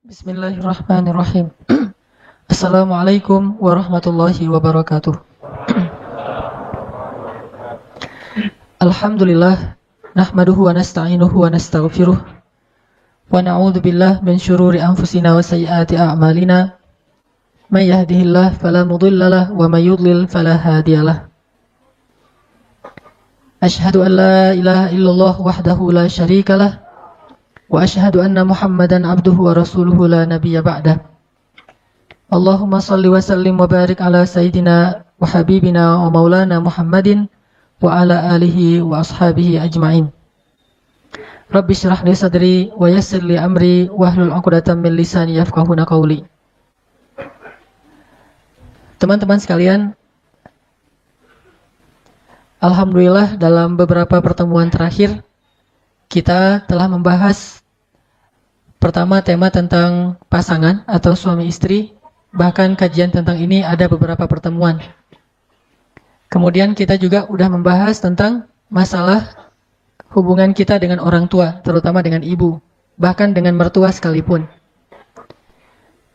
Bismillahirrahmanirrahim. Assalamualaikum warahmatullahi wabarakatuh. Alhamdulillah, nahmaduhu wa nasta'inuhu wa nastaghfiruh wa na'udzu billah min syururi anfusina wa sayyiati a'malina. May yahdihillahu fala mudilla lahu wa may yudlil fala hadiyalah. Asyhadu an la ilaha illallah wahdahu la syarika lah wa asyhadu anna Muhammadan abduhu wa rasuluhu la nabiyya ba'dah. Allahumma salli wa sallim wa barik ala sayyidina wa habibina wa maulana Muhammadin wa ala alihi wa ashabihi ajma'in. Rabbi syrah li sadri wa yassir li amri wahlul 'uqdatam min lisani yafqahuna qawli. Teman-teman sekalian, alhamdulillah dalam beberapa pertemuan terakhir kita telah membahas pertama tema tentang pasangan atau suami istri, bahkan kajian tentang ini ada beberapa pertemuan. Kemudian kita juga sudah membahas tentang masalah hubungan kita dengan orang tua, terutama dengan ibu, bahkan dengan mertua sekalipun.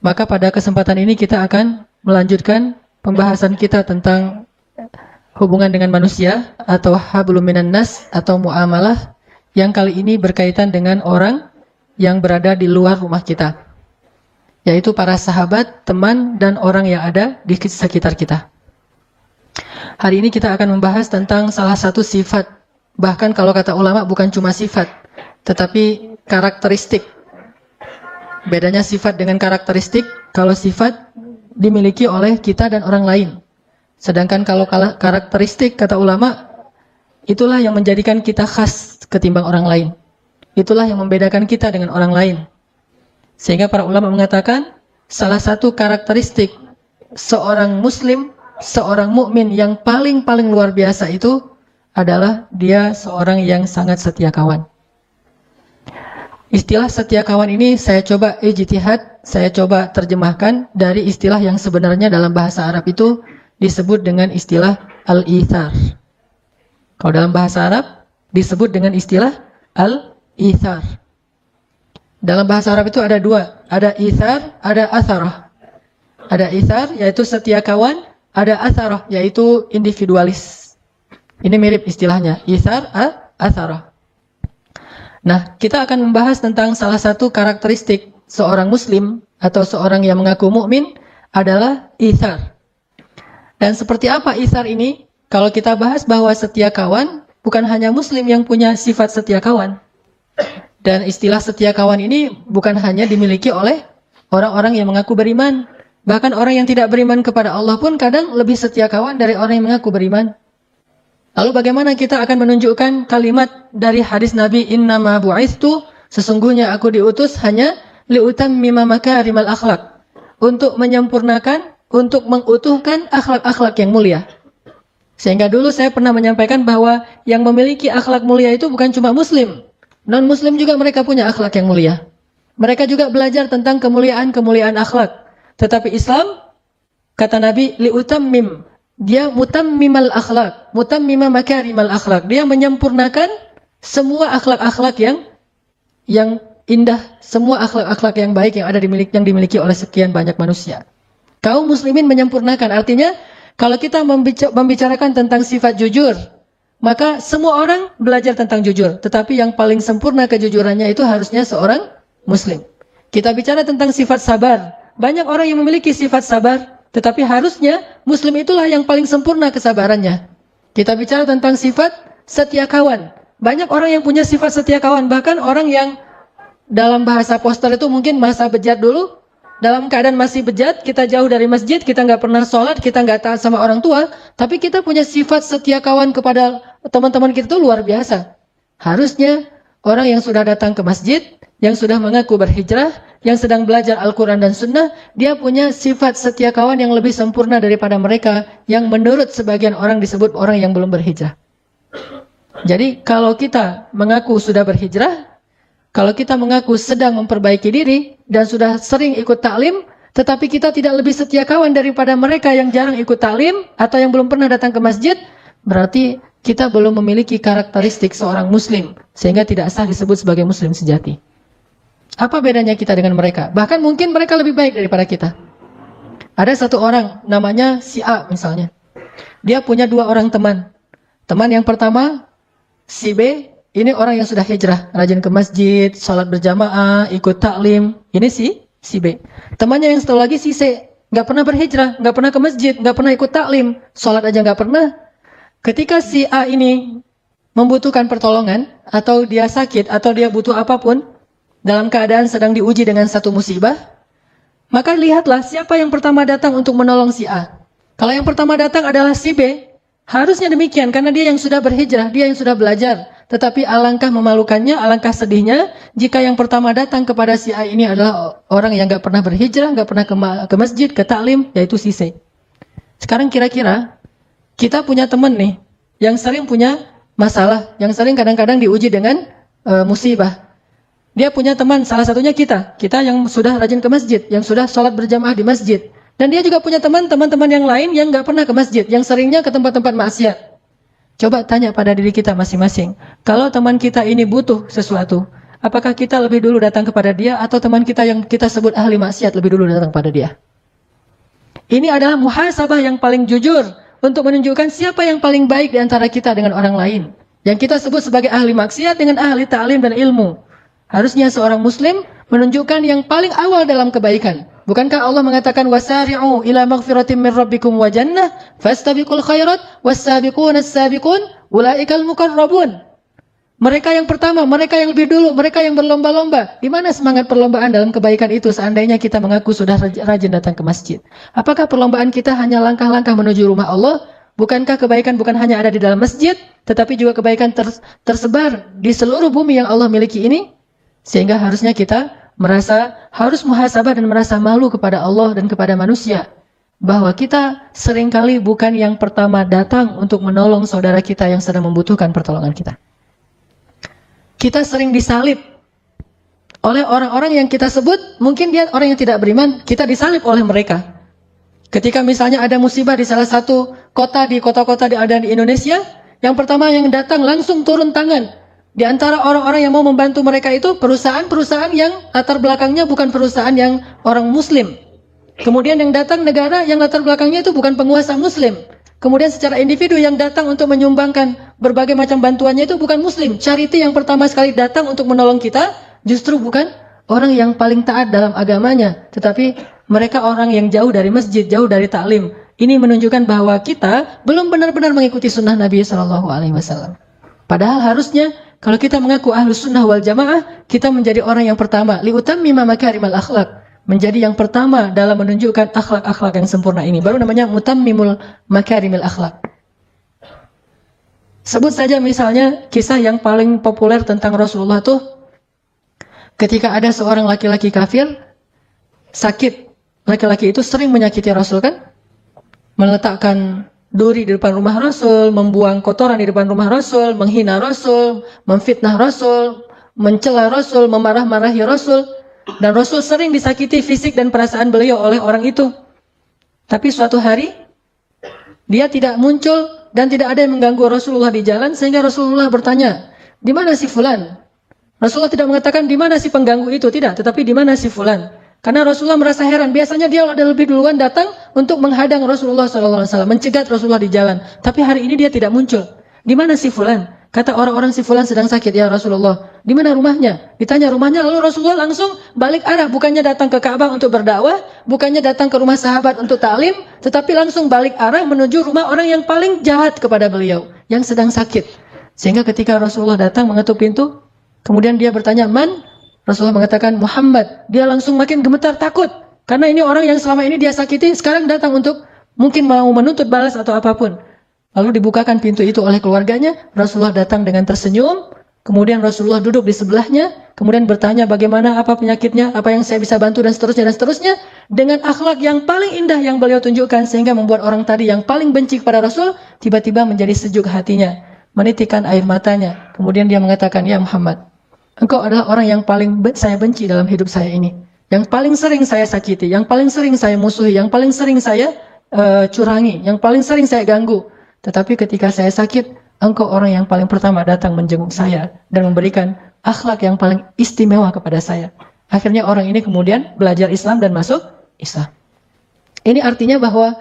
Maka pada kesempatan ini kita akan melanjutkan pembahasan kita tentang hubungan dengan manusia atau hablum minan nas atau muamalah, yang kali ini berkaitan dengan orang yang berada di luar rumah kita, yaitu para sahabat, teman, dan orang yang ada di sekitar kita. Hari ini kita akan membahas tentang salah satu sifat, bahkan kalau kata ulama bukan cuma sifat, tetapi karakteristik. Bedanya sifat dengan karakteristik, kalau sifat dimiliki oleh kita dan orang lain. Sedangkan kalau karakteristik, kata ulama, itulah yang menjadikan kita khas ketimbang orang lain. Itulah yang membedakan kita dengan orang lain. Sehingga para ulama mengatakan, salah satu karakteristik seorang muslim, seorang mukmin yang paling luar biasa itu adalah dia seorang yang sangat setia kawan. Istilah setia kawan ini saya coba ijtihad, saya coba terjemahkan dari istilah yang sebenarnya dalam bahasa Arab itu disebut dengan istilah al-ithar. Kalau dalam bahasa Arab disebut dengan istilah al-ithar. Dalam bahasa Arab itu ada dua, ada ithar, ada atharah. Ada ithar yaitu setia kawan, ada atharah yaitu individualis. Ini mirip istilahnya, ithar, atharah. Nah, kita akan membahas tentang salah satu karakteristik seorang muslim atau seorang yang mengaku mukmin adalah ithar. Dan seperti apa ithar ini? Kalau kita bahas bahwa setia kawan, bukan hanya muslim yang punya sifat setia kawan. Dan istilah setia kawan ini bukan hanya dimiliki oleh orang-orang yang mengaku beriman. Bahkan orang yang tidak beriman kepada Allah pun kadang lebih setia kawan dari orang yang mengaku beriman. Lalu bagaimana kita akan menunjukkan kalimat dari hadis Nabi, innama bu'ithtu, sesungguhnya aku diutus hanya liutammima makarimal akhlak, untuk menyempurnakan, untuk mengutuhkan akhlak-akhlak yang mulia. Sehingga dulu saya pernah menyampaikan bahwa yang memiliki akhlak mulia itu bukan cuma muslim. Non-muslim juga mereka punya akhlak yang mulia. Mereka juga belajar tentang kemuliaan-kemuliaan akhlak. Tetapi Islam, kata Nabi, liutammim, dia mutammimal akhlak, mutammima makarimal akhlak. Dia menyempurnakan semua akhlak-akhlak yang indah, semua akhlak-akhlak yang baik yang dimiliki oleh sekian banyak manusia. Kaum muslimin menyempurnakan, artinya kalau kita membicarakan tentang sifat jujur, maka semua orang belajar tentang jujur. Tetapi yang paling sempurna kejujurannya itu harusnya seorang muslim. Kita bicara tentang sifat sabar. Banyak orang yang memiliki sifat sabar, tetapi harusnya muslim itulah yang paling sempurna kesabarannya. Kita bicara tentang sifat setia kawan. Banyak orang yang punya sifat setia kawan. Bahkan orang yang dalam bahasa poster itu mungkin masa bejat dulu, dalam keadaan masih bejat, kita jauh dari masjid, kita nggak pernah sholat, kita nggak taat sama orang tua, tapi kita punya sifat setia kawan kepada teman-teman kita itu luar biasa. Harusnya orang yang sudah datang ke masjid, yang sudah mengaku berhijrah, yang sedang belajar Al-Quran dan Sunnah, dia punya sifat setia kawan yang lebih sempurna daripada mereka yang menurut sebagian orang disebut orang yang belum berhijrah. Jadi kalau kita mengaku sudah berhijrah, kalau kita mengaku sedang memperbaiki diri dan sudah sering ikut taklim, tetapi kita tidak lebih setia kawan daripada mereka yang jarang ikut taklim atau yang belum pernah datang ke masjid, berarti kita belum memiliki karakteristik seorang muslim, sehingga tidak sah disebut sebagai muslim sejati. Apa bedanya kita dengan mereka? Bahkan mungkin mereka lebih baik daripada kita. Ada satu orang, namanya si A misalnya. Dia punya 2 orang teman. Teman yang pertama, si B, ini orang yang sudah hijrah. Rajin ke masjid, sholat berjamaah, ikut taklim. Ini si B. Temannya yang satu lagi si C. Nggak pernah berhijrah, nggak pernah ke masjid, nggak pernah ikut taklim. Sholat aja nggak pernah. Ketika si A ini membutuhkan pertolongan, atau dia sakit, atau dia butuh apapun, dalam keadaan sedang diuji dengan satu musibah, maka lihatlah siapa yang pertama datang untuk menolong si A. Kalau yang pertama datang adalah si B, harusnya demikian karena dia yang sudah berhijrah, dia yang sudah belajar. Tetapi alangkah memalukannya, alangkah sedihnya jika yang pertama datang kepada si A ini adalah orang yang gak pernah berhijrah, gak pernah ke masjid, ke taklim, yaitu si C. Sekarang kira-kira kita punya teman nih yang sering punya masalah, yang sering kadang-kadang diuji dengan musibah. Dia punya teman, salah satunya kita yang sudah rajin ke masjid, yang sudah sholat berjamaah di masjid. Dan dia juga punya teman-teman yang lain yang gak pernah ke masjid, yang seringnya ke tempat-tempat maksiat. Coba tanya pada diri kita masing-masing, kalau teman kita ini butuh sesuatu, apakah kita lebih dulu datang kepada dia, atau teman kita yang kita sebut ahli maksiat lebih dulu datang pada dia? Ini adalah muhasabah yang paling jujur, untuk menunjukkan siapa yang paling baik di antara kita dengan orang lain. Yang kita sebut sebagai ahli maksiat dengan ahli ta'lim dan ilmu. Harusnya seorang muslim menunjukkan yang paling awal dalam kebaikan. Bukankah Allah mengatakan wasari'u ila maghfiratin min rabbikum wa jannah fastabiqul khairat was-sabiquna as-sabiqun ulaikal muqarrabun. Mereka yang pertama, mereka yang lebih dulu, mereka yang berlomba-lomba. Di mana semangat perlombaan dalam kebaikan itu seandainya kita mengaku sudah rajin datang ke masjid? Apakah perlombaan kita hanya langkah-langkah menuju rumah Allah? Bukankah kebaikan bukan hanya ada di dalam masjid, tetapi juga kebaikan tersebar di seluruh bumi yang Allah miliki ini? Sehingga harusnya kita harus muhasabah dan merasa malu kepada Allah dan kepada manusia. Bahwa kita seringkali bukan yang pertama datang untuk menolong saudara kita yang sedang membutuhkan pertolongan kita. Kita sering disalib oleh orang-orang yang kita sebut, mungkin dia orang yang tidak beriman, kita disalib oleh mereka. Ketika misalnya ada musibah di salah satu kota, di kota-kota ada di Indonesia, yang pertama yang datang langsung turun tangan. Di antara orang-orang yang mau membantu mereka itu perusahaan-perusahaan yang latar belakangnya bukan perusahaan yang orang muslim. Kemudian yang datang negara yang latar belakangnya itu bukan penguasa muslim. Kemudian secara individu yang datang untuk menyumbangkan berbagai macam bantuannya itu bukan muslim. Charity yang pertama sekali datang untuk menolong kita justru bukan orang yang paling taat dalam agamanya, tetapi mereka orang yang jauh dari masjid, jauh dari taklim. Ini menunjukkan bahwa kita belum benar-benar mengikuti sunnah Nabi SAW. Padahal harusnya kalau kita mengaku ahlus sunnah wal jamaah, kita menjadi orang yang pertama. Liutammima makarimal akhlak. Menjadi yang pertama dalam menunjukkan akhlak-akhlak yang sempurna ini. Baru namanya mutammimul makarimil akhlak. Sebut saja misalnya kisah yang paling populer tentang Rasulullah tuh. Ketika ada seorang laki-laki kafir, sakit. Laki-laki itu sering menyakiti Rasul kan? Meletakkan duri di depan rumah Rasul, membuang kotoran di depan rumah Rasul, menghina Rasul, memfitnah Rasul, mencela Rasul, memarah-marahi Rasul. Dan Rasul sering disakiti fisik dan perasaan beliau oleh orang itu. Tapi suatu hari, dia tidak muncul dan tidak ada yang mengganggu Rasulullah di jalan, sehingga Rasulullah bertanya, di mana si fulan? Rasulullah tidak mengatakan di mana si pengganggu itu, tidak, tetapi di mana si fulan? Karena Rasulullah merasa heran, biasanya dia ada lebih duluan datang untuk menghadang Rasulullah SAW, mencegat Rasulullah di jalan. Tapi hari ini dia tidak muncul. Di mana si fulan? Kata orang-orang si fulan sedang sakit ya Rasulullah. Di mana rumahnya? Ditanya rumahnya, lalu Rasulullah langsung balik arah. Bukannya datang ke Ka'bah untuk berdakwah, bukannya datang ke rumah sahabat untuk ta'lim, tetapi langsung balik arah menuju rumah orang yang paling jahat kepada beliau, yang sedang sakit. Sehingga ketika Rasulullah datang mengetuk pintu, kemudian dia bertanya, "Man?" Rasulullah mengatakan Muhammad. Dia langsung makin gemetar takut. Karena ini orang yang selama ini dia sakiti, sekarang datang untuk mungkin mau menuntut balas atau apapun. Lalu dibukakan pintu itu oleh keluarganya. Rasulullah datang dengan tersenyum. Kemudian Rasulullah duduk di sebelahnya. Kemudian bertanya bagaimana, apa penyakitnya, apa yang saya bisa bantu dan seterusnya dan seterusnya. Dengan akhlak yang paling indah yang beliau tunjukkan. Sehingga membuat orang tadi yang paling benci kepada Rasul tiba-tiba menjadi sejuk hatinya. Menitikkan air matanya. Kemudian dia mengatakan, "Ya Muhammad, engkau adalah orang yang paling saya benci dalam hidup saya ini. Yang paling sering saya sakiti, yang paling sering saya musuhi, yang paling sering saya curangi, yang paling sering saya ganggu. Tetapi ketika saya sakit, engkau orang yang paling pertama datang menjenguk saya dan memberikan akhlak yang paling istimewa kepada saya. Akhirnya orang ini kemudian belajar Islam dan masuk Islam. Ini artinya bahwa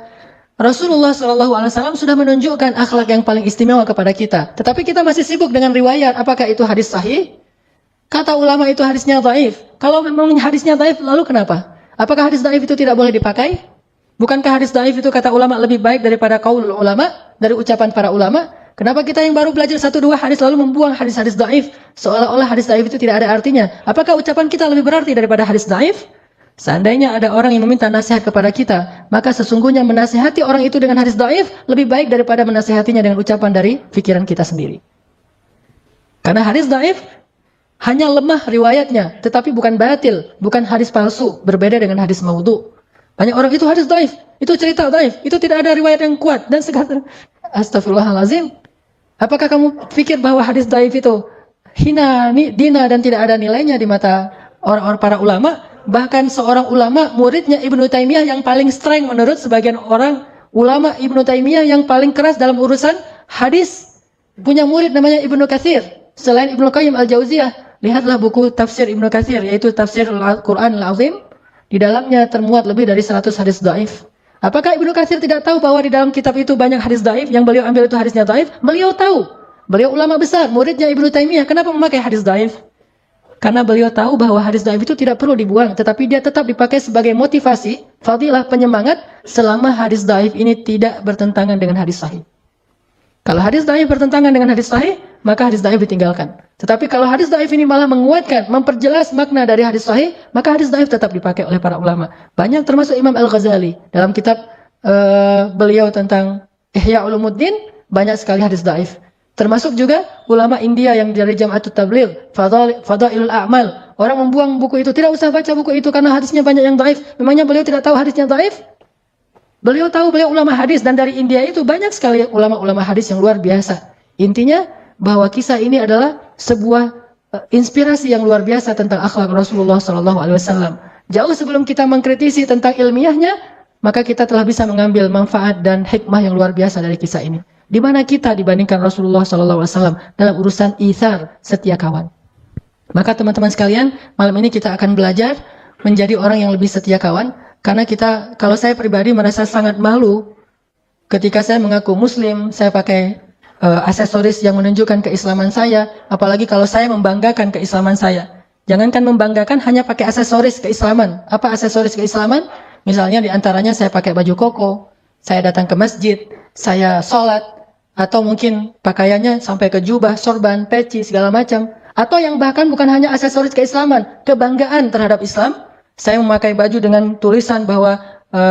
Rasulullah SAW sudah menunjukkan akhlak yang paling istimewa kepada kita. Tetapi kita masih sibuk dengan riwayat. Apakah itu hadis sahih? Kata ulama itu hadisnya dhaif. Kalau memang hadisnya dhaif, lalu kenapa? Apakah hadis dhaif itu tidak boleh dipakai? Bukankah hadis dhaif itu kata ulama lebih baik daripada qaulul ulama, dari ucapan para ulama? Kenapa kita yang baru belajar 1-2 hadis lalu membuang hadis-hadis dhaif? Seolah-olah hadis dhaif itu tidak ada artinya. Apakah ucapan kita lebih berarti daripada hadis dhaif? Seandainya ada orang yang meminta nasihat kepada kita, maka sesungguhnya menasihati orang itu dengan hadis dhaif lebih baik daripada menasihatinya dengan ucapan dari pikiran kita sendiri. Karena hadis dhaif hanya lemah riwayatnya, tetapi bukan batil, bukan hadis palsu, berbeda dengan hadis maudhu. Banyak orang itu hadis dhaif, itu cerita dhaif, itu tidak ada riwayat yang kuat dan segala. Astagfirullahalazim. Apakah kamu pikir bahwa hadis dhaif itu hina, dina dan tidak ada nilainya di mata orang-orang para ulama? Bahkan seorang ulama, muridnya Ibnu Taimiyah yang paling streng menurut sebagian orang, ulama Ibnu Taimiyah yang paling keras dalam urusan hadis, punya murid namanya Ibnu Katsir. Selain Ibnu Qayyim Al-Jauziyah, lihatlah buku tafsir Ibnu Katsir, yaitu tafsir Al-Quran Al-Azim. Di dalamnya termuat lebih dari 100 hadis dhaif. Apakah Ibnu Katsir tidak tahu bahwa di dalam kitab itu banyak hadis dhaif, yang beliau ambil itu hadisnya dhaif? Beliau tahu. Beliau ulama besar, muridnya Ibnu Taimiyah. Kenapa memakai hadis dhaif? Karena beliau tahu bahwa hadis dhaif itu tidak perlu dibuang, tetapi dia tetap dipakai sebagai motivasi, fadilah, penyemangat, selama hadis dhaif ini tidak bertentangan dengan hadis sahih. Kalau hadis dhaif bertentangan dengan hadis sahih, maka hadis dhaif ditinggalkan. Tetapi kalau hadis dhaif ini malah menguatkan, memperjelas makna dari hadis sahih, maka hadis dhaif tetap dipakai oleh para ulama. Banyak termasuk Imam Al-Ghazali dalam kitab beliau tentang Ihya Ulumuddin, banyak sekali hadis dhaif. Termasuk juga ulama India yang dari Jam'atut Tabligh, Fadailul A'mal. Orang membuang buku itu, tidak usah baca buku itu karena hadisnya banyak yang dhaif. Memangnya beliau tidak tahu hadisnya dhaif? Beliau tahu, beliau ulama hadis, dan dari India itu banyak sekali ulama-ulama hadis yang luar biasa. Intinya bahwa kisah ini adalah sebuah inspirasi yang luar biasa tentang akhlak Rasulullah SAW. Jauh sebelum kita mengkritisi tentang ilmiahnya, maka kita telah bisa mengambil manfaat dan hikmah yang luar biasa dari kisah ini. Di mana kita dibandingkan Rasulullah SAW dalam urusan itsar, setia kawan. Maka teman-teman sekalian, malam ini kita akan belajar menjadi orang yang lebih setia kawan. Karena kalau saya pribadi merasa sangat malu ketika saya mengaku muslim, saya pakai aksesoris yang menunjukkan keislaman saya, apalagi kalau saya membanggakan keislaman saya. Jangankan membanggakan, hanya pakai aksesoris keislaman. Apa aksesoris keislaman? Misalnya diantaranya saya pakai baju koko, saya datang ke masjid, saya sholat, atau mungkin pakaiannya sampai ke jubah, sorban, peci, segala macam. Atau yang bahkan bukan hanya aksesoris keislaman, kebanggaan terhadap Islam. Saya memakai baju dengan tulisan bahwa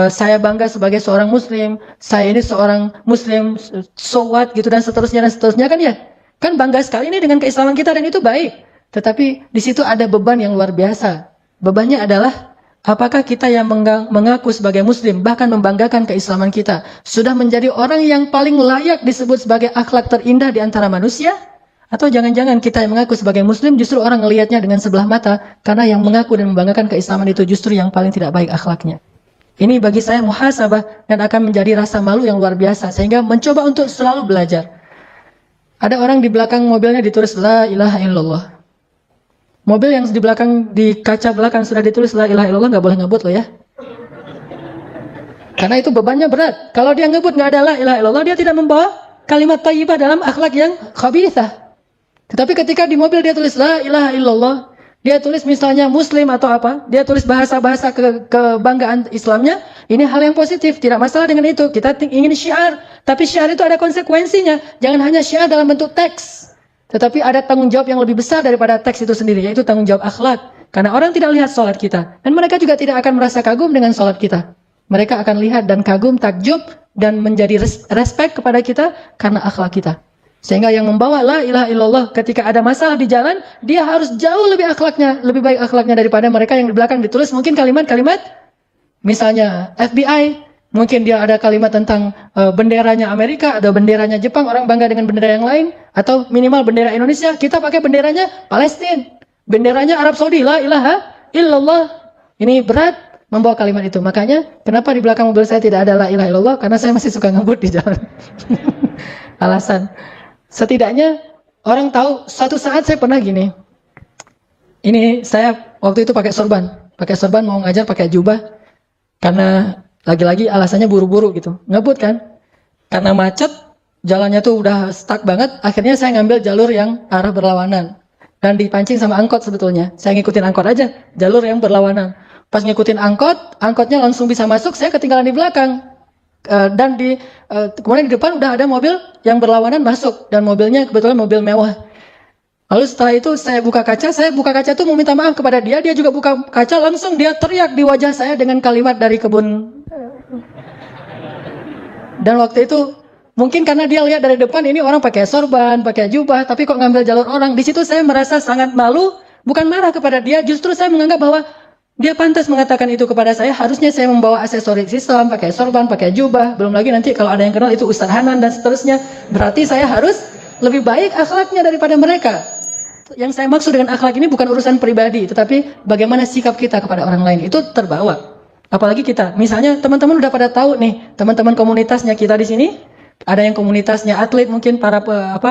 saya bangga sebagai seorang muslim, saya ini seorang muslim, so what, gitu, dan seterusnya kan ya. Kan bangga sekali ini dengan keislaman kita, dan itu baik. Tetapi di situ ada beban yang luar biasa. Bebannya adalah, apakah kita yang mengaku sebagai muslim, bahkan membanggakan keislaman kita, sudah menjadi orang yang paling layak disebut sebagai akhlak terindah di antara manusia? Atau jangan-jangan kita yang mengaku sebagai muslim justru orang melihatnya dengan sebelah mata, karena yang mengaku dan membanggakan keislaman itu justru yang paling tidak baik akhlaknya. Ini bagi saya muhasabah dan akan menjadi rasa malu yang luar biasa, sehingga mencoba untuk selalu belajar. Ada orang di belakang mobilnya ditulis La ilaha illallah. Mobil yang di belakang, di kaca belakang sudah ditulis La ilaha illallah, nggak boleh ngebut loh ya. Karena itu bebannya berat. Kalau dia ngebut nggak ada La ilaha illallah, dia tidak membawa kalimat thayyibah dalam akhlak yang khabithah. Tetapi ketika di mobil dia tulis La ilaha illallah, dia tulis misalnya muslim atau apa, dia tulis bahasa-bahasa kebanggaan Islamnya, ini hal yang positif, tidak masalah dengan itu. Kita ingin syiar, tapi syiar itu ada konsekuensinya. Jangan hanya syiar dalam bentuk teks, tetapi ada tanggung jawab yang lebih besar daripada teks itu sendiri, yaitu tanggung jawab akhlak. Karena orang tidak lihat sholat kita, dan mereka juga tidak akan merasa kagum dengan sholat kita. Mereka akan lihat dan kagum, takjub, dan menjadi respect kepada kita karena akhlak kita. Sehingga yang membawa La ilaha illallah ketika ada masalah di jalan, dia harus jauh lebih baik akhlaknya daripada mereka yang di belakang ditulis mungkin kalimat-kalimat, misalnya FBI, mungkin dia ada kalimat tentang benderanya Amerika atau benderanya Jepang, orang bangga dengan bendera yang lain, atau minimal bendera Indonesia, kita pakai benderanya Palestina, benderanya Arab Saudi, La ilaha illallah. Ini berat membawa kalimat itu. Makanya kenapa di belakang mobil saya tidak ada La ilaha illallah? Karena saya masih suka ngebut di jalan. Alasan. Setidaknya orang tahu, suatu saat saya pernah gini. Ini saya waktu itu pakai sorban mau ngajar pakai jubah, karena lagi-lagi alasannya buru-buru gitu, ngebut kan, karena macet, jalannya tuh udah stuck banget, akhirnya saya ngambil jalur yang arah berlawanan, dan dipancing sama angkot sebetulnya, saya ngikutin angkot aja, jalur yang berlawanan, pas ngikutin angkotnya langsung bisa masuk, saya ketinggalan di belakang, dan kemudian di depan udah ada mobil yang berlawanan masuk, dan mobilnya kebetulan mobil mewah. Lalu setelah itu saya buka kaca tuh mau minta maaf kepada dia juga buka kaca, langsung dia teriak di wajah saya dengan kalimat dari kebun. Dan waktu itu mungkin karena dia lihat dari depan ini orang pakai sorban, pakai jubah, tapi kok ngambil jalur orang. Di situ saya merasa sangat malu, bukan marah kepada dia, justru saya menganggap bahwa dia pantas mengatakan itu kepada saya. Harusnya saya membawa aksesoris Islam, pakai sorban, pakai jubah. Belum lagi nanti kalau ada yang kenal itu Ustaz Hanan dan seterusnya. Berarti saya harus lebih baik akhlaknya daripada mereka. Yang saya maksud dengan akhlak ini bukan urusan pribadi, tetapi bagaimana sikap kita kepada orang lain itu terbawa. Apalagi kita, misalnya teman-teman udah pada tahu nih, teman-teman komunitasnya kita di sini, ada yang komunitasnya atlet mungkin para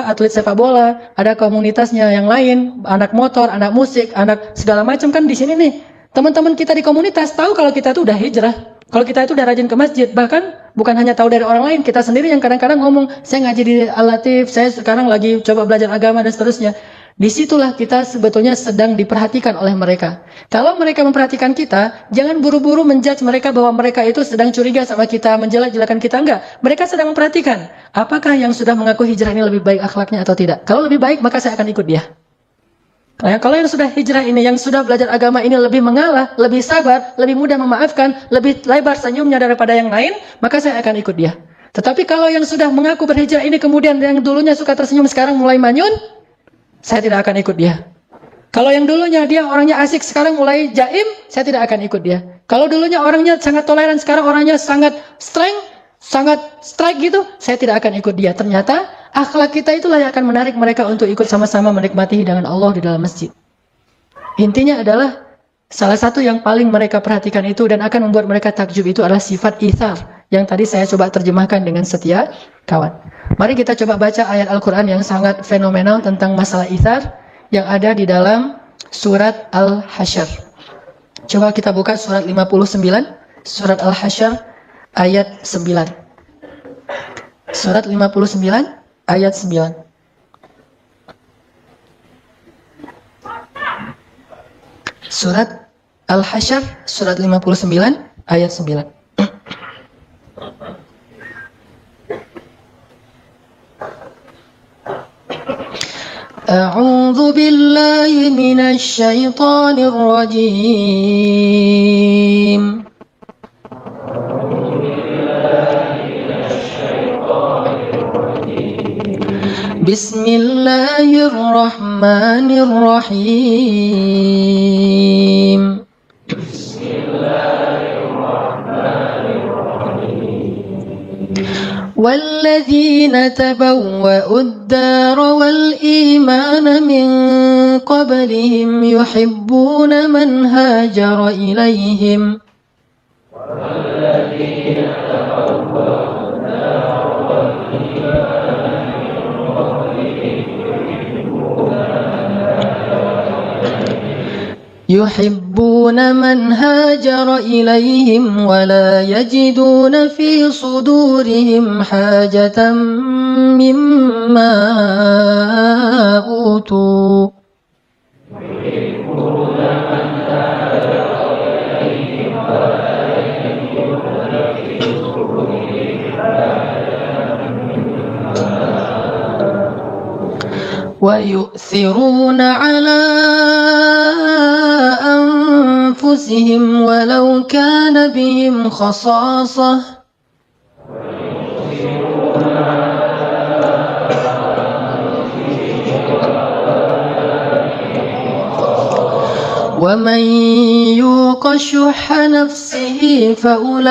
atlet sepak bola, ada komunitasnya yang lain, anak motor, anak musik, anak segala macam kan di sini nih. Teman-teman kita di komunitas tahu kalau kita itu udah hijrah, kalau kita itu udah rajin ke masjid, bahkan bukan hanya tahu dari orang lain, kita sendiri yang kadang-kadang ngomong, saya ngaji di Al-Latif, saya sekarang lagi coba belajar agama dan seterusnya. Disitulah kita sebetulnya sedang diperhatikan oleh mereka. Kalau mereka memperhatikan kita, jangan buru-buru menjudge mereka bahwa mereka itu sedang curiga sama kita, menjelek-jelekan kita, enggak. Mereka sedang memperhatikan, apakah yang sudah mengaku hijrah ini lebih baik akhlaknya atau tidak. Kalau lebih baik, maka saya akan ikut dia. Kalau yang sudah hijrah ini, yang sudah belajar agama ini lebih mengalah, lebih sabar, lebih mudah memaafkan, lebih lebar senyumnya daripada yang lain, maka saya akan ikut dia. Tetapi kalau yang sudah mengaku berhijrah ini kemudian yang dulunya suka tersenyum sekarang mulai manyun, saya tidak akan ikut dia. Kalau yang dulunya dia orangnya asik sekarang mulai jaim, saya tidak akan ikut dia. Kalau dulunya orangnya sangat toleran sekarang orangnya sangat strike gitu, saya tidak akan ikut dia. Ternyata akhlak kita itulah yang akan menarik mereka untuk ikut sama-sama menikmati hidangan Allah di dalam masjid. Intinya adalah salah satu yang paling mereka perhatikan itu dan akan membuat mereka takjub itu adalah sifat itsar yang tadi saya coba terjemahkan dengan setia kawan. Mari kita coba baca ayat Al-Quran yang sangat fenomenal tentang masalah itsar yang ada di dalam surat Al-Hasyr. Coba kita buka surat 59, surat Al-Hasyr ayat 9. Surat 59 ayat 9. Surat Al-Hasyr surat 59 ayat 9. A'udzu billahi minasy syaithanir rajim. Bismillahirrahmanirrahim. والذين تبوأوا الدار والإيمان من قبلهم يحبون من هاجر إليهم ولا يجدون في صدورهم حاجة مما أوتوا ويؤثرون على أنفسهم ولو كان بهم خصاصة ومن يوق شح نفسه فأولئك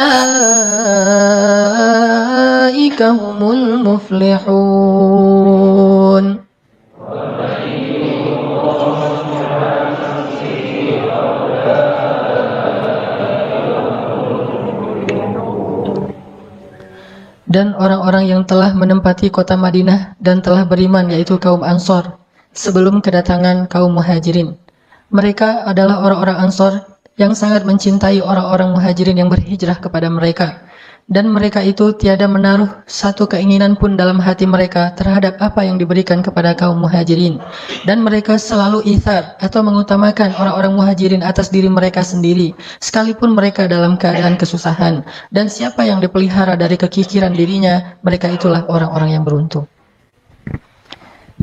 هم المفلحون. Dan orang-orang yang telah menempati kota Madinah dan telah beriman yaitu kaum Ansor sebelum kedatangan kaum Muhajirin. Mereka adalah orang-orang Ansor yang sangat mencintai orang-orang Muhajirin yang berhijrah kepada mereka. Dan mereka itu tiada menaruh satu keinginan pun dalam hati mereka terhadap apa yang diberikan kepada kaum Muhajirin. Dan mereka selalu ithar atau mengutamakan orang-orang Muhajirin atas diri mereka sendiri, sekalipun mereka dalam keadaan kesusahan. Dan siapa yang dipelihara dari kekikiran dirinya, mereka itulah orang-orang yang beruntung.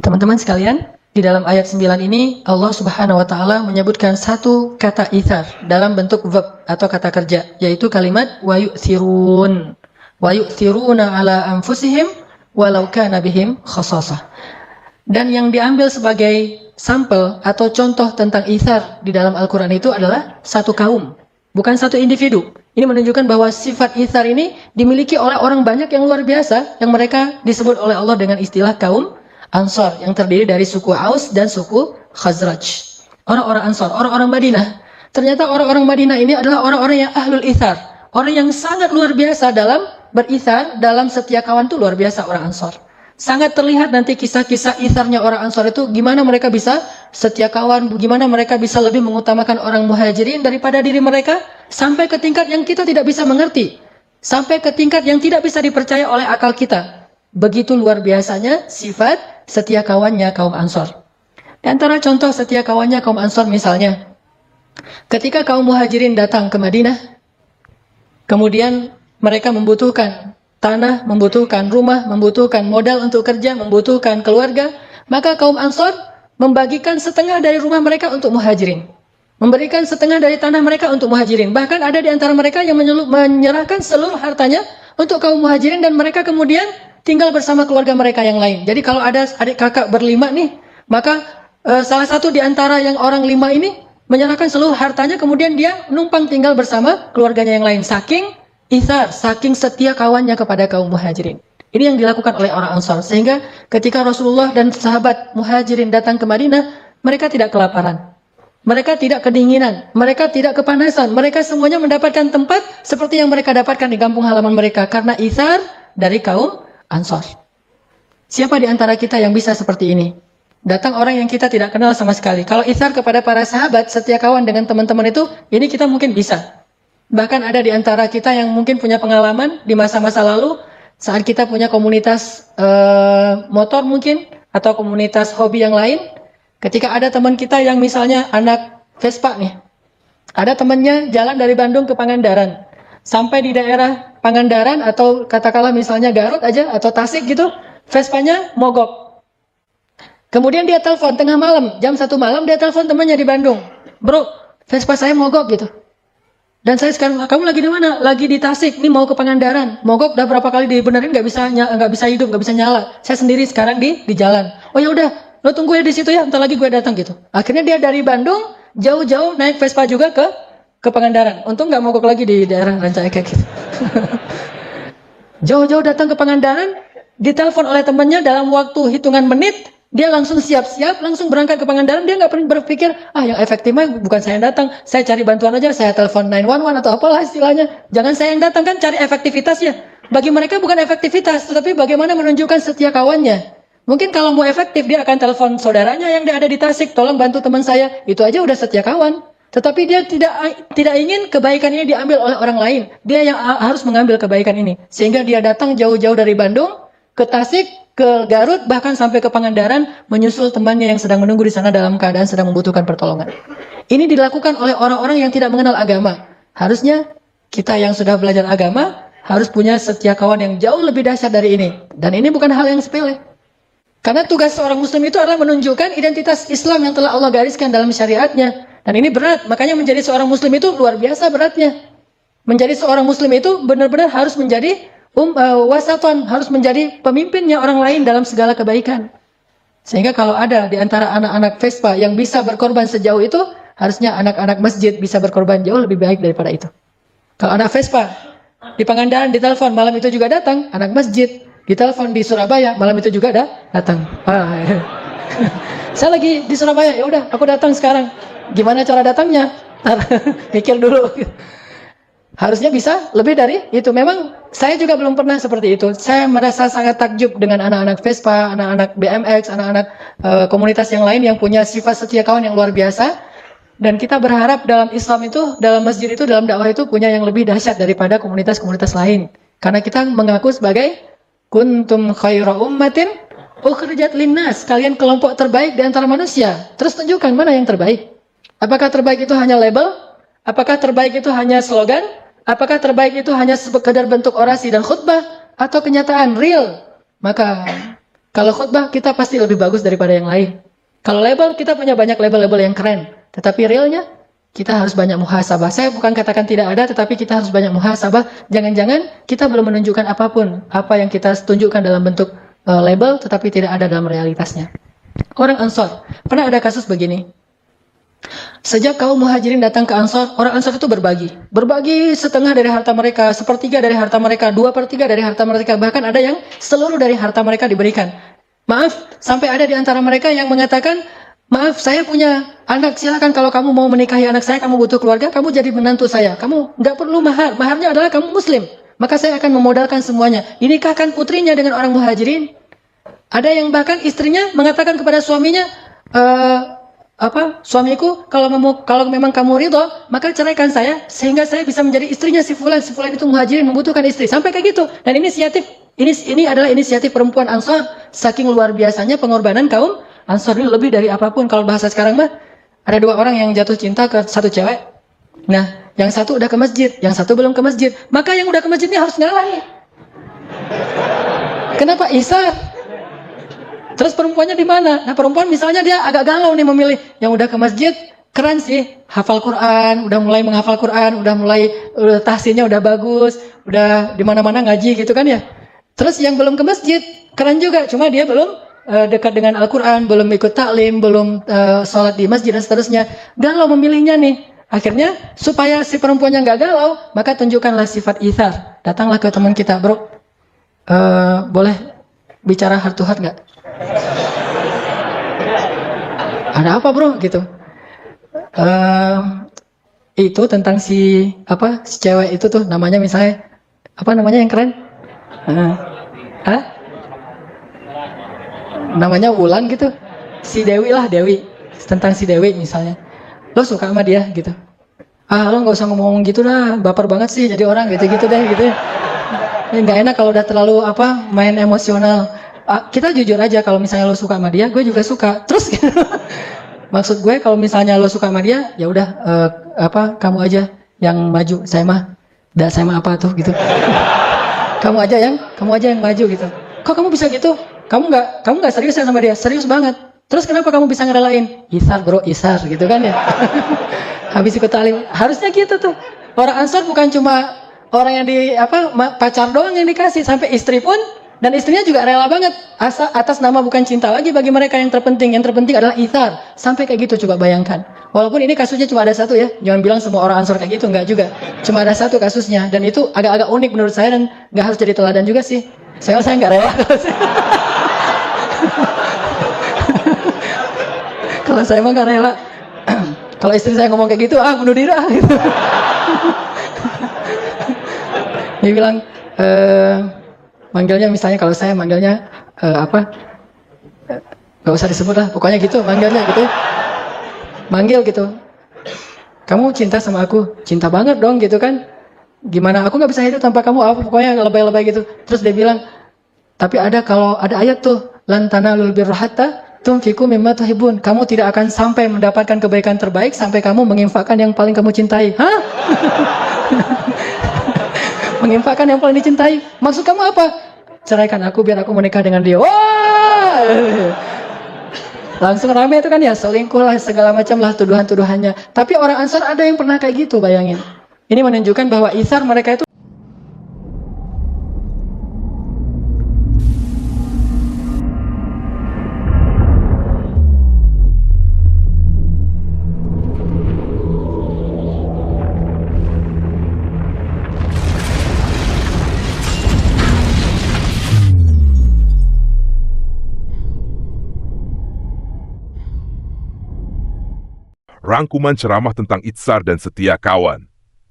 Teman-teman sekalian, di dalam ayat 9 ini Allah Subhanahu wa taala menyebutkan satu kata ithar dalam bentuk verb atau kata kerja, yaitu kalimat wa yu'thirun. Wa yu'thiruna ala anfusihim walau kana bihim khassasah. Dan yang diambil sebagai sampel atau contoh tentang ithar di dalam Al-Qur'an itu adalah satu kaum, bukan satu individu. Ini menunjukkan bahwa sifat ithar ini dimiliki oleh orang banyak yang luar biasa, yang mereka disebut oleh Allah dengan istilah kaum Ansor, yang terdiri dari suku Aus dan suku Khazraj. Orang-orang Ansor, orang-orang Madinah. Ternyata orang-orang Madinah ini adalah orang-orang yang ahlul ithar, orang yang sangat luar biasa dalam berithar, dalam setia kawan itu luar biasa orang Ansor. Sangat terlihat nanti kisah-kisah itharnya orang Ansor itu, gimana mereka bisa setia kawan, gimana mereka bisa lebih mengutamakan orang Muhajirin daripada diri mereka, sampai ke tingkat yang kita tidak bisa mengerti, sampai ke tingkat yang tidak bisa dipercaya oleh akal kita. Begitu luar biasanya sifat setia kawannya kaum Ansor. Di antara contoh setia kawannya kaum Ansor misalnya, ketika kaum Muhajirin datang ke Madinah, kemudian mereka membutuhkan tanah, membutuhkan rumah, membutuhkan modal untuk kerja, membutuhkan keluarga, maka kaum Ansor membagikan setengah dari rumah mereka untuk Muhajirin, memberikan setengah dari tanah mereka untuk Muhajirin. Bahkan ada di antara mereka yang menyerahkan seluruh hartanya untuk kaum Muhajirin, dan mereka kemudian tinggal bersama keluarga mereka yang lain. Jadi kalau ada adik kakak berlima nih, maka salah satu di antara yang orang 5 ini menyerahkan seluruh hartanya, kemudian dia numpang tinggal bersama keluarganya yang lain. Saking ithar, saking setia kawannya kepada kaum Muhajirin. Ini yang dilakukan oleh orang Ansar. Sehingga ketika Rasulullah dan sahabat Muhajirin datang ke Madinah, mereka tidak kelaparan, mereka tidak kedinginan, mereka tidak kepanasan. Mereka semuanya mendapatkan tempat seperti yang mereka dapatkan di kampung halaman mereka, karena ithar dari kaum Ansor. Siapa di antara kita yang bisa seperti ini? Datang orang yang kita tidak kenal sama sekali. Kalau ithar kepada para sahabat, setia kawan dengan teman-teman itu, ini kita mungkin bisa. Bahkan ada di antara kita yang mungkin punya pengalaman di masa-masa lalu, saat kita punya komunitas motor mungkin, atau komunitas hobi yang lain, ketika ada teman kita yang misalnya anak Vespa nih, ada temannya jalan dari Bandung ke Pangandaran, sampai di daerah Pangandaran atau katakanlah misalnya Garut aja atau Tasik gitu, Vespanya mogok. Kemudian dia telepon tengah malam, jam 1 malam dia telepon temannya di Bandung, "Bro, Vespa saya mogok gitu. Dan saya sekarang, kamu lagi di mana?" "Lagi di Tasik, nih mau ke Pangandaran. Mogok udah berapa kali dibenerin, nggak bisa hidup, nggak bisa nyala. Saya sendiri sekarang di jalan." "Oh ya udah, lo tunggu ya di situ ya, entar lagi gue datang," gitu. Akhirnya dia dari Bandung jauh-jauh naik Vespa juga ke Pangandaran. Untung nggak mogok lagi di daerah Rancaikek gitu. Jauh-jauh datang ke Pangandaran, ditelepon oleh temannya dalam waktu hitungan menit, dia langsung siap-siap, langsung berangkat ke Pangandaran. Dia nggak pernah berpikir, yang efektif mah bukan saya yang datang, saya cari bantuan aja, saya telepon 911 atau apalah istilahnya. Jangan saya yang datang, kan cari efektivitasnya. Bagi mereka bukan efektivitas, tetapi bagaimana menunjukkan setia kawannya. Mungkin kalau mau efektif, dia akan telepon saudaranya yang ada di Tasik, "Tolong bantu teman saya." Itu aja udah setia kawan. Tetapi dia tidak ingin kebaikan ini diambil oleh orang lain. Dia yang harus mengambil kebaikan ini. Sehingga dia datang jauh-jauh dari Bandung ke Tasik, ke Garut, bahkan sampai ke Pangandaran, menyusul temannya yang sedang menunggu di sana dalam keadaan sedang membutuhkan pertolongan. Ini dilakukan oleh orang-orang yang tidak mengenal agama. Harusnya kita yang sudah belajar agama harus punya setia kawan yang jauh lebih dahsyat dari ini. Dan ini bukan hal yang sepele. Karena tugas seorang muslim itu adalah menunjukkan identitas Islam yang telah Allah gariskan dalam syariatnya. Dan ini berat, makanya menjadi seorang muslim itu luar biasa beratnya. Menjadi seorang muslim itu benar-benar harus menjadi wasaton, harus menjadi pemimpinnya orang lain dalam segala kebaikan. Sehingga kalau ada di antara anak-anak Vespa yang bisa berkorban sejauh itu, harusnya anak-anak masjid bisa berkorban jauh lebih baik daripada itu. Kalau anak Vespa di Pangandaran ditelepon, malam itu juga datang, anak masjid ditelepon di Surabaya, malam itu juga datang. Saya lagi di Surabaya, ya udah aku datang sekarang. Gimana cara datangnya? Mikir dulu. Harusnya bisa lebih dari itu. Memang saya juga belum pernah seperti itu. Saya merasa sangat takjub dengan anak-anak Vespa, anak-anak BMX, anak-anak komunitas yang lain yang punya sifat setia kawan yang luar biasa. Dan kita berharap dalam Islam itu, dalam masjid itu, dalam dakwah itu punya yang lebih dahsyat daripada komunitas-komunitas lain. Karena kita mengaku sebagai kuntum khaira ummatin ukhrijat linnas. Kalian kelompok terbaik di antara manusia. Terus tunjukkan mana yang terbaik. Apakah terbaik itu hanya label? Apakah terbaik itu hanya slogan? Apakah terbaik itu hanya sekedar bentuk orasi dan khutbah? Atau kenyataan real? Maka kalau khutbah kita pasti lebih bagus daripada yang lain. Kalau label kita punya banyak label-label yang keren. Tetapi realnya, kita harus banyak muhasabah. Saya bukan katakan tidak ada, tetapi kita harus banyak muhasabah. Jangan-jangan kita belum menunjukkan apapun. Apa yang kita tunjukkan dalam bentuk label, tetapi tidak ada dalam realitasnya. Orang Ansor. Pernah ada kasus begini. Sejak kaum muhajirin datang ke Ansor, orang Ansor itu berbagi. Berbagi setengah dari harta mereka, sepertiga dari harta mereka, 2/3 dari harta mereka. Bahkan ada yang seluruh dari harta mereka diberikan. Maaf, sampai ada di antara mereka yang mengatakan, maaf, saya punya anak, silakan kalau kamu mau menikahi anak saya, kamu butuh keluarga, kamu jadi menantu saya. Kamu nggak perlu mahar, maharnya adalah kamu muslim. Maka saya akan memodalkan semuanya. Dinikahkan putrinya dengan orang muhajirin. Ada yang bahkan istrinya mengatakan kepada suaminya, suamiku, kalau memang kamu ridho, maka ceraikan saya, sehingga saya bisa menjadi istrinya si fulan itu muhajirin membutuhkan istri. Sampai kayak gitu. Dan ini adalah inisiatif perempuan Ansor. Saking luar biasanya pengorbanan kaum Ansor ini lebih dari apapun. Kalau bahasa sekarang mah, ada 2 orang yang jatuh cinta ke satu cewek. Nah, yang satu udah ke masjid, yang satu belum ke masjid. Maka yang udah ke masjid ini harus ngalah nih. Kenapa? Isar. Terus perempuannya di mana? Nah, perempuan misalnya dia agak galau nih memilih. Yang udah ke masjid, keren sih. Hafal Quran, udah mulai menghafal Quran, udah tahsinnya udah bagus, udah di mana-mana ngaji gitu kan ya. Terus yang belum ke masjid, keren juga. Cuma dia belum dekat dengan Al-Quran, belum ikut taklim, belum sholat di masjid dan seterusnya. Galau memilihnya nih. Akhirnya supaya si perempuannya nggak galau, maka tunjukkanlah sifat ithar. Datanglah ke teman kita, bro. Boleh bicara heart to heart nggak? Ada apa bro? Gitu. Itu tentang si cewek itu tuh namanya misalnya apa namanya yang keren? Namanya Wulan gitu, si Dewi lah, Dewi, tentang si Dewi misalnya, lo suka sama dia gitu, lo nggak usah ngomong gitu dah, baper banget sih jadi orang gitu deh gitu, nggak enak kalau udah terlalu main emosional. Kita jujur aja, kalau misalnya lo suka sama dia, gue juga suka, terus gitu. Maksud gue kalau misalnya lo suka sama dia, ya udah kamu aja yang maju, saya mah apa tuh gitu. kamu aja yang maju gitu. Kok kamu bisa gitu? Kamu nggak serius ya sama dia? Serius banget. Terus kenapa kamu bisa ngerelain? Isar bro, isar gitu kan ya. Habis ikut talim, harusnya gitu tuh. Orang Ansor bukan cuma orang yang pacar doang yang dikasih, sampai istri pun, dan istrinya juga rela banget. Atas nama bukan cinta lagi bagi mereka yang terpenting adalah isar. Sampai kayak gitu, coba bayangkan. Walaupun ini kasusnya cuma ada satu ya, jangan bilang semua orang Ansor kayak gitu, enggak juga. Cuma ada satu kasusnya, dan itu agak-agak unik menurut saya dan nggak harus jadi teladan juga sih. Saya nggak rela. Kalau saya mah nggak rela. Kalau istri saya ngomong kayak gitu, bunuh diri gitu. Dia bilang, manggilnya misalnya kalau saya manggilnya nggak usah disebut lah, pokoknya gitu manggilnya gitu. Manggil gitu. Kamu cinta sama aku? Cinta banget dong gitu kan. Gimana? Aku nggak bisa hidup tanpa kamu. Pokoknya lebay-lebay gitu. Terus dia bilang, tapi kalau ada ayat tuh, lan tanalul birra hatta tunfiqu mimma tuhibbun. Kamu tidak akan sampai mendapatkan kebaikan terbaik sampai kamu menginfakkan yang paling kamu cintai. Hah? Menginfakkan yang paling dicintai. Maksud kamu apa? Ceraikan aku biar aku menikah dengan dia. Wah! Langsung rame itu kan ya, selingkuh lah, segala macam lah tuduhan-tuduhannya. Tapi orang Ansar ada yang pernah kayak gitu, bayangin. Ini menunjukkan bahwa isar mereka itu Rangkuman ceramah tentang itsar dan setia kawan.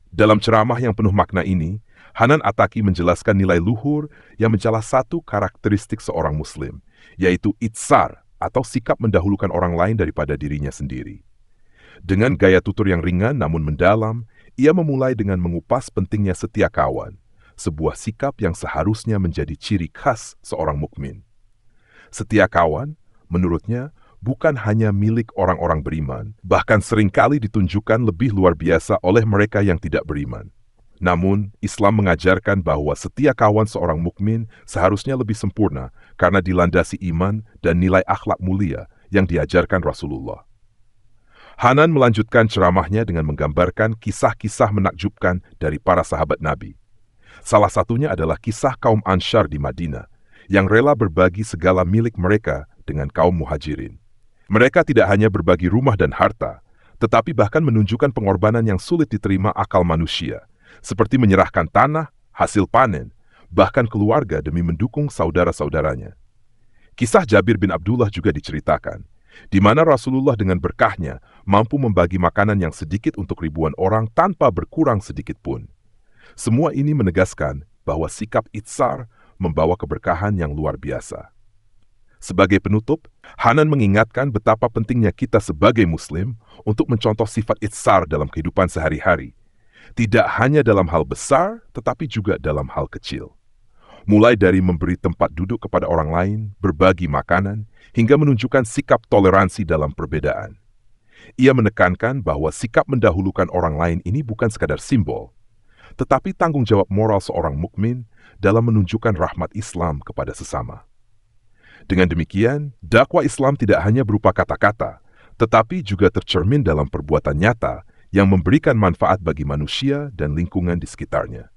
Dalam ceramah yang penuh makna ini, Hanan Attaqi menjelaskan nilai luhur yang menjadi satu karakteristik seorang muslim, yaitu itsar atau sikap mendahulukan orang lain daripada dirinya sendiri. Dengan gaya tutur yang ringan namun mendalam, ia memulai dengan mengupas pentingnya setia kawan, sebuah sikap yang seharusnya menjadi ciri khas seorang mukmin. Setia kawan, menurutnya, bukan hanya milik orang-orang beriman, bahkan seringkali ditunjukkan lebih luar biasa oleh mereka yang tidak beriman. Namun, Islam mengajarkan bahwa setia kawan seorang mukmin seharusnya lebih sempurna karena dilandasi iman dan nilai akhlak mulia yang diajarkan Rasulullah. Hanan melanjutkan ceramahnya dengan menggambarkan kisah-kisah menakjubkan dari para sahabat Nabi. Salah satunya adalah kisah kaum Ansyar di Madinah, yang rela berbagi segala milik mereka dengan kaum Muhajirin. Mereka tidak hanya berbagi rumah dan harta, tetapi bahkan menunjukkan pengorbanan yang sulit diterima akal manusia, seperti menyerahkan tanah, hasil panen, bahkan keluarga demi mendukung saudara-saudaranya. Kisah Jabir bin Abdullah juga diceritakan, di mana Rasulullah dengan berkahnya mampu membagi makanan yang sedikit untuk ribuan orang tanpa berkurang sedikit pun. Semua ini menegaskan bahwa sikap itsar membawa keberkahan yang luar biasa. Sebagai penutup, Hanan mengingatkan betapa pentingnya kita sebagai Muslim untuk mencontoh sifat itsar dalam kehidupan sehari-hari. Tidak hanya dalam hal besar, tetapi juga dalam hal kecil. Mulai dari memberi tempat duduk kepada orang lain, berbagi makanan, hingga menunjukkan sikap toleransi dalam perbedaan. Ia menekankan bahwa sikap mendahulukan orang lain ini bukan sekadar simbol, tetapi tanggung jawab moral seorang mukmin dalam menunjukkan rahmat Islam kepada sesama. Dengan demikian, dakwah Islam tidak hanya berupa kata-kata, tetapi juga tercermin dalam perbuatan nyata yang memberikan manfaat bagi manusia dan lingkungan di sekitarnya.